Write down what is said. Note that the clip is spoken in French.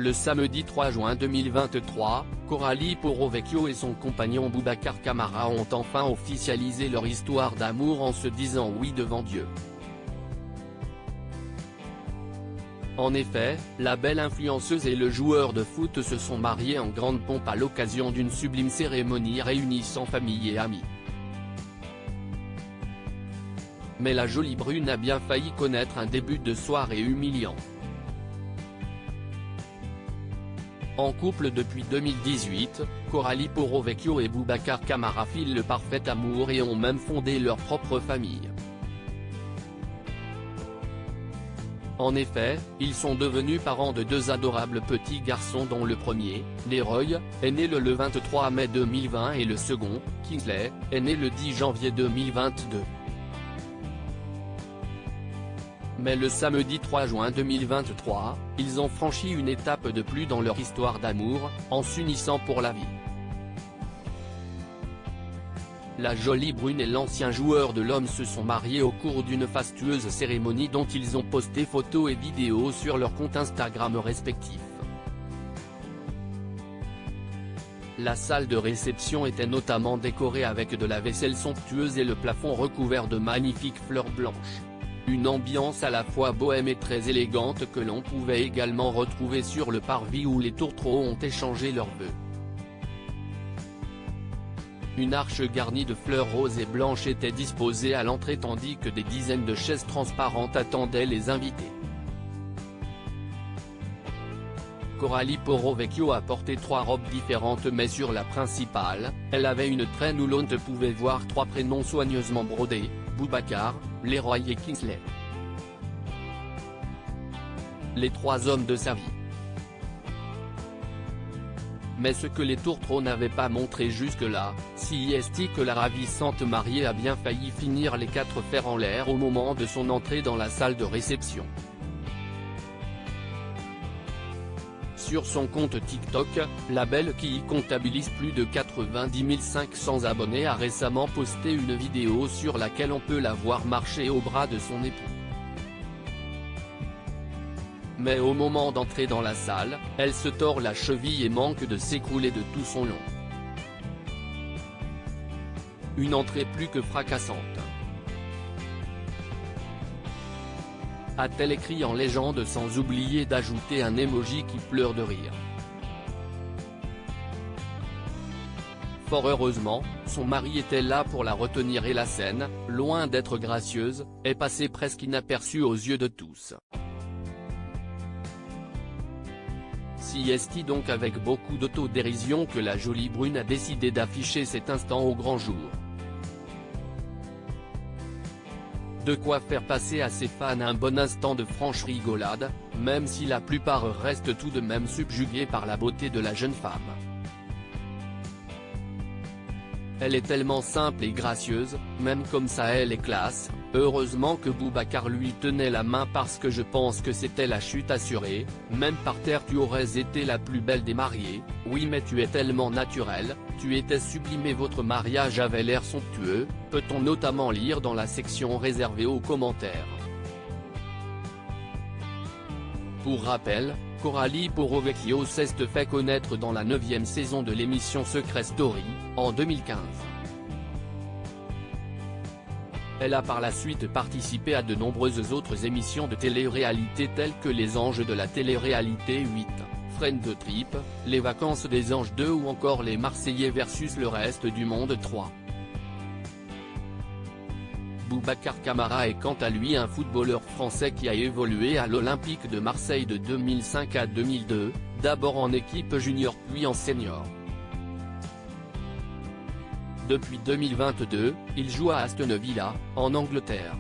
Le samedi 3 juin 2023, Coralie Porro-Vecchio et son compagnon Boubacar Camara ont enfin officialisé leur histoire d'amour en se disant oui devant Dieu. En effet, la belle influenceuse et le joueur de foot se sont mariés en grande pompe à l'occasion d'une sublime cérémonie réunissant famille et amis. Mais la jolie brune a bien failli connaître un début de soirée humiliant. En couple depuis 2018, Coralie Porro-Vecchio et Boubacar Camara filent le parfait amour et ont même fondé leur propre famille. En effet, ils sont devenus parents de deux adorables petits garçons dont le premier, Leroy, est né le 23 mai 2020 et le second, Kingsley, est né le 10 janvier 2022. Mais le samedi 3 juin 2023, ils ont franchi une étape de plus dans leur histoire d'amour, en s'unissant pour la vie. La jolie brune et l'ancien joueur de l'Homme se sont mariés au cours d'une fastueuse cérémonie dont ils ont posté photos et vidéos sur leurs comptes Instagram respectifs. La salle de réception était notamment décorée avec de la vaisselle somptueuse et le plafond recouvert de magnifiques fleurs blanches. Une ambiance à la fois bohème et très élégante que l'on pouvait également retrouver sur le parvis où les tourtereaux ont échangé leurs vœux. Une arche garnie de fleurs roses et blanches était disposée à l'entrée tandis que des dizaines de chaises transparentes attendaient les invités. Coralie Porro-Vecchio a porté 3 robes différentes mais sur la principale, elle avait une traîne où l'on pouvait voir 3 prénoms soigneusement brodés, Boubacar, Leroy et Kingsley. Les 3 hommes de sa vie. Mais ce que les tourtereaux n'avaient pas montré jusque-là, c'est que la ravissante mariée a bien failli finir les 4 fers en l'air au moment de son entrée dans la salle de réception. Sur son compte TikTok, la belle qui y comptabilise plus de 90 500 abonnés a récemment posté une vidéo sur laquelle on peut la voir marcher au bras de son époux. Mais au moment d'entrer dans la salle, elle se tord la cheville et manque de s'écrouler de tout son long. Une entrée plus que fracassante. A-t-elle écrit en légende sans oublier d'ajouter un emoji qui pleure de rire. Fort heureusement, son mari était là pour la retenir et la scène, loin d'être gracieuse, est passée presque inaperçue aux yeux de tous. C'est donc avec beaucoup d'autodérision que la jolie brune a décidé d'afficher cet instant au grand jour. De quoi faire passer à ses fans un bon instant de franche rigolade, même si la plupart restent tout de même subjugués par la beauté de la jeune femme. Elle est tellement simple et gracieuse, même comme ça elle est classe, heureusement que Boubacar lui tenait la main parce que je pense que c'était la chute assurée, même par terre tu aurais été la plus belle des mariées, oui mais tu es tellement naturelle, tu étais sublimé votre mariage avait l'air somptueux, peut-on notamment lire dans la section réservée aux commentaires. Pour rappel, Coralie Porro-Vecchio s'est fait connaître dans la 9e saison de l'émission Secret Story, en 2015. Elle a par la suite participé à de nombreuses autres émissions de télé-réalité telles que Les Anges de la télé-réalité 8, Friend de Trip, Les Vacances des Anges 2 ou encore Les Marseillais versus le reste du monde 3. Boubacar Camara est quant à lui un footballeur français qui a évolué à l'Olympique de Marseille de 2005 à 2002, d'abord en équipe junior puis en senior. Depuis 2022, il joue à Aston Villa, en Angleterre.